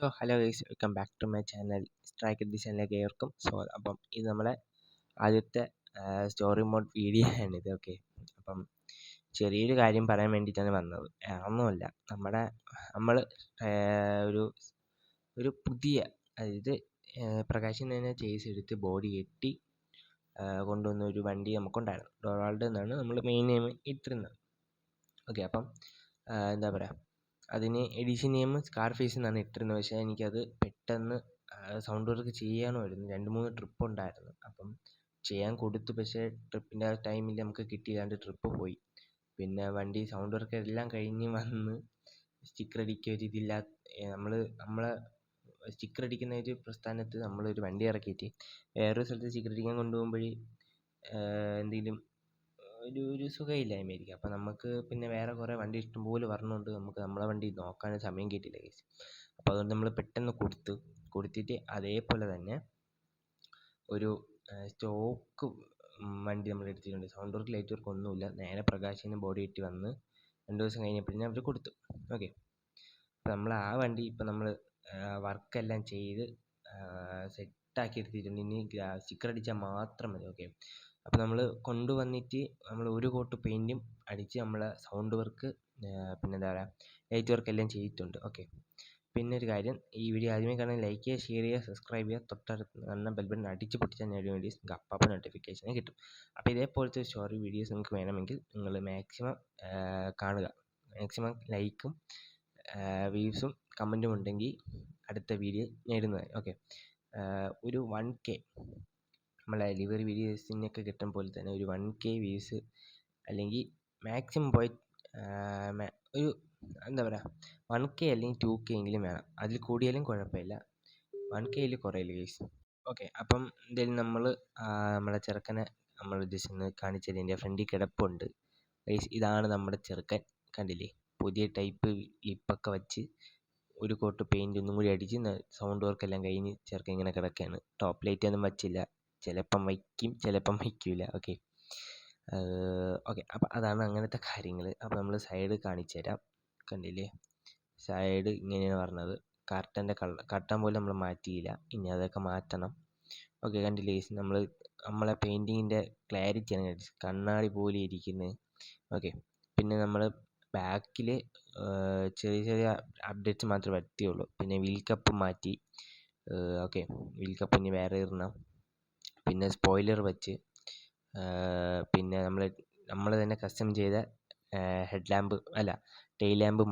Hello guys, welcome back to my channel strike ഡിസൈനിലേക്ക് ഏവർക്കും സ്വാഗതം. അപ്പം ഇത് നമ്മളെ ആദ്യത്തെ സ്റ്റോറി മോഡ് വീഡിയോ ആണിത്. ഓക്കെ, അപ്പം ചെറിയൊരു കാര്യം പറയാൻ വേണ്ടിയിട്ടാണ് വന്നത്. ഒന്നുമല്ല, നമ്മൾ ഒരു ഒരു പുതിയ, അതായത് പ്രകാശൻ തന്നെ ചേസ് എടുത്ത് ബോഡി കെട്ടി കൊണ്ടുവന്ന ഒരു വണ്ടി നമുക്കുണ്ടായിരുന്നു. ഡൊറാൾഡ് എന്നാണ് നമ്മൾ മെയിൻ നെയിം ഇട്ടിരുന്നത്. ഓക്കെ, അപ്പം എന്താ പറയുക, അതിന് എഡിഷൻ നെയിം സ്കാർഫേസ് എന്നാണ് ഇട്ടിരുന്നത്. പക്ഷേ എനിക്കത് പെട്ടെന്ന് സൗണ്ട് വർക്ക് ചെയ്യാനുമായിരുന്നു. 2-3 ട്രിപ്പ് ഉണ്ടായിരുന്നു. അപ്പം ചെയ്യാൻ കൊടുത്തു, പക്ഷേ ട്രിപ്പിൻ്റെ ആ ടൈമിൽ നമുക്ക് കിട്ടിയതാണ്ട് ട്രിപ്പ് പോയി. പിന്നെ വണ്ടി സൗണ്ട് വർക്ക് എല്ലാം കഴിഞ്ഞ് വന്ന് സ്റ്റിക്കർ അടിക്കുക ഒരു ഇതില്ല. നമ്മളെ സ്റ്റിക്കർ അടിക്കുന്ന ഒരു പ്രസ്ഥാനത്ത് നമ്മളൊരു വണ്ടി ഇറക്കിയിട്ട് വേറൊരു സ്ഥലത്ത് സ്റ്റിക്കർ അടിക്കാൻ കൊണ്ടുപോകുമ്പോഴേ എന്തെങ്കിലും ഒരു സുഖമില്ലായ്മയായിരിക്കും. അപ്പം നമുക്ക് പിന്നെ വേറെ കുറേ വണ്ടി ഇഷ്ടംപോലെ പറഞ്ഞുകൊണ്ട് നമുക്ക് നമ്മളെ വണ്ടി നോക്കാൻ സമയം കിട്ടിയില്ല ഗൈസ്. അപ്പോൾ അതുകൊണ്ട് നമ്മൾ പെട്ടെന്ന് കൊടുത്തിട്ട് അതേപോലെ തന്നെ ഒരു സ്റ്റോക്ക് വണ്ടി നമ്മൾ എടുത്തിട്ടുണ്ട്. സൗണ്ട് വർക്ക്, ലൈറ്റ് വർക്ക് ഒന്നുമില്ല. നേരെ പ്രകാശിന് ബോഡി ഇട്ട് വന്ന് 2 ദിവസം കഴിഞ്ഞപ്പോഴേ അവർ കൊടുത്തു. ഓക്കെ, അപ്പോൾ നമ്മൾ ആ വണ്ടി ഇപ്പം നമ്മൾ വർക്കെല്ലാം ചെയ്ത് സെറ്റാക്കി എടുത്തിട്ടുണ്ട്. ഇനി സ്റ്റിക്കർ അടിച്ചാൽ മാത്രം മതി. ഓക്കെ, അപ്പോൾ നമ്മൾ കൊണ്ടുവന്നിട്ട് നമ്മൾ ഒരു കോട്ട് പെയിൻറ്റും അടിച്ച് നമ്മളെ സൗണ്ട് വർക്ക് പിന്നെ എന്താ പറയുക, ലൈറ്റ് വർക്ക് എല്ലാം ചെയ്തിട്ടുണ്ട്. ഓക്കെ, പിന്നെ ഒരു കാര്യം, ഈ വീഡിയോ ആദ്യമേ കാണാൻ ലൈക്ക് ചെയ്യുക, ഷെയർ ചെയ്യുക, സബ്സ്ക്രൈബ് ചെയ്യുക, തൊട്ടടുത്ത് കാണുന്ന ബെൽ ബട്ടൺ അടിച്ച് പൊട്ടിച്ചാൽ നേടിയ വീഡിയോസ് നിങ്ങൾക്ക് അപ്പം നോട്ടിഫിക്കേഷൻ കിട്ടും. അപ്പോൾ ഇതേപോലത്തെ സ്റ്റോറി വീഡിയോസ് നിങ്ങൾക്ക് വേണമെങ്കിൽ നിങ്ങൾ മാക്സിമം കാണുക. മാക്സിമം ലൈക്കും വ്യൂസും കമൻറ്റും ഉണ്ടെങ്കിൽ അടുത്ത വീഡിയോ നേടുന്നതായി. ഓക്കെ, ഒരു 1K നമ്മളെ ഡെലിവറി വീഡിയോസിനൊക്കെ കിട്ടും പോലെ തന്നെ ഒരു 1K വ്യൂസ്, അല്ലെങ്കിൽ മാക്സിമം പോയി ഒരു എന്താ പറയുക 1K അല്ലെങ്കിൽ 2K എങ്കിലും വേണം. അതിൽ കൂടിയാലും കുഴപ്പമില്ല, 1Kയിൽ കുറയില്ല ഗൈസ്. ഓക്കെ, അപ്പം എന്തായാലും നമ്മളെ ചെറുക്കനെ നമ്മൾ ജസ്റ്റ് ഒന്ന് കാണിച്ചത് എൻ്റെ ഫ്രണ്ടിൽ കിടപ്പുണ്ട് ഗൈസ്. ഇതാണ് നമ്മുടെ ചെറുക്കൻ, കണ്ടില്ലേ? പുതിയ ടൈപ്പ് ലിപ്പൊക്കെ വെച്ച് ഒരു കോട്ട് പെയിൻ്റ് ഒന്നും കൂടി അടിച്ച് സൗണ്ട് വർക്കെല്ലാം കഴിഞ്ഞ് ചെറുക്കൻ ഇങ്ങനെ കിടക്കുകയാണ്. ടോപ്പ് ലൈറ്റ് ഒന്നും വച്ചില്ല, ചിലപ്പം വയ്ക്കും ചിലപ്പം വയ്ക്കില്ല. ഓക്കെ, അപ്പം അതാണ് അങ്ങനത്തെ കാര്യങ്ങൾ. അപ്പോൾ നമ്മൾ സൈഡ് കാണിച്ചു തരാം. കണ്ടില്ലേ, സൈഡ് ഇങ്ങനെയാണ് പറഞ്ഞത്. കർട്ടൻ പോലും നമ്മൾ മാറ്റിയില്ല, ഇനി അതൊക്കെ മാറ്റണം. ഓക്കെ, കണ്ടില്ലേ, നമ്മളെ പെയിൻറ്റിങ്ങിൻ്റെ ക്ലാരിറ്റിയാണ് കണ്ണാടി പോലെ ഇരിക്കുന്നത്. ഓക്കെ, പിന്നെ നമ്മൾ ബാക്കിൽ ചെറിയ ചെറിയ അപ്ഡേറ്റ്സ് മാത്രമേ വരുത്തിയുള്ളൂ. പിന്നെ വീൽ കപ്പ് മാറ്റി. ഓക്കെ, വീൽ കപ്പ് ഇനി വേറെ ഇടണം. പിന്നെ സ്പോയിലർ വെച്ച്, പിന്നെ നമ്മൾ തന്നെ കസ്റ്റം ചെയ്ത ഹെഡ് ലാമ്പ് ടെയിൽ ലാമ്പ്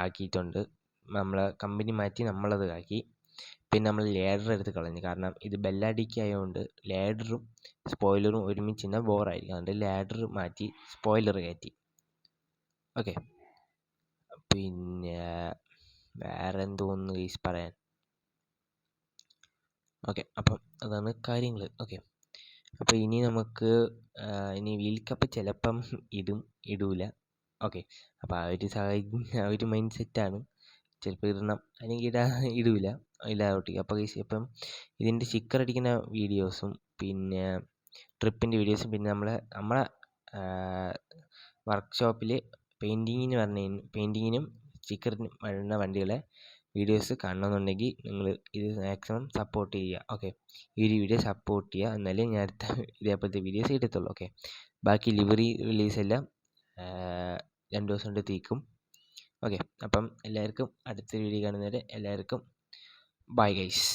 ആക്കിയിട്ടുണ്ട്. നമ്മളെ കമ്പനി മാറ്റി നമ്മളത് ആക്കി. പിന്നെ നമ്മൾ ലേഡർ എടുത്ത് കളഞ്ഞു, കാരണം ഇത് ബെല്ലടിക്കായതുകൊണ്ട് ലേഡറും സ്പോയിലറും ഒരുമിച്ച് ബോറായിരിക്കും. അതുകൊണ്ട് ലേഡർ മാറ്റി സ്പോയിലർ കയറ്റി. ഓക്കെ, പിന്നെ വേറെ എന്തോന്ന് ഗൈസ് പറയാൻ. ഓക്കെ, അപ്പം അതാണ് കാര്യങ്ങൾ. ഓക്കെ, അപ്പോൾ ഇനി നമുക്ക് വീൽ കപ്പ് ചിലപ്പം ഇടൂല. ഓക്കെ, അപ്പോൾ ആ ഒരു മൈൻഡ് സെറ്റാണ്. ചിലപ്പോൾ ഇടണം, അല്ലെങ്കിൽ ഇടൂല ഇല്ലാതൊട്ടി. അപ്പോൾ ഗൈസ്, ഇപ്പം ഇതിൻ്റെ സ്റ്റിക്കർ അടിക്കുന്ന വീഡിയോസും പിന്നെ ട്രിപ്പിൻ്റെ വീഡിയോസും പിന്നെ നമ്മളെ വർക്ക്ഷോപ്പിൽ പെയിൻറ്റിങ്ങിനും സ്റ്റിക്കറിനും വരുന്ന വണ്ടികളെ വീഡിയോസ് കാണണമെന്നുണ്ടെങ്കിൽ നിങ്ങൾ ഇത് മാക്സിമം സപ്പോർട്ട് ചെയ്യുക. ഓക്കെ, ഈ ഒരു വീഡിയോ സപ്പോർട്ട് ചെയ്യുക, എന്നാലേ ഞാൻ അടുത്ത ഇതേപോലത്തെ വീഡിയോസ് എടുത്തുള്ളൂ. ഓക്കെ, ബാക്കി ലിവറി റിലീസെല്ലാം 2 ദിവസം കൊണ്ട് തീക്കും. ഓക്കെ, അപ്പം എല്ലാവർക്കും അടുത്ത വീഡിയോ കാണുന്നവരെ എല്ലാവർക്കും ബൈ ഗൈസ്.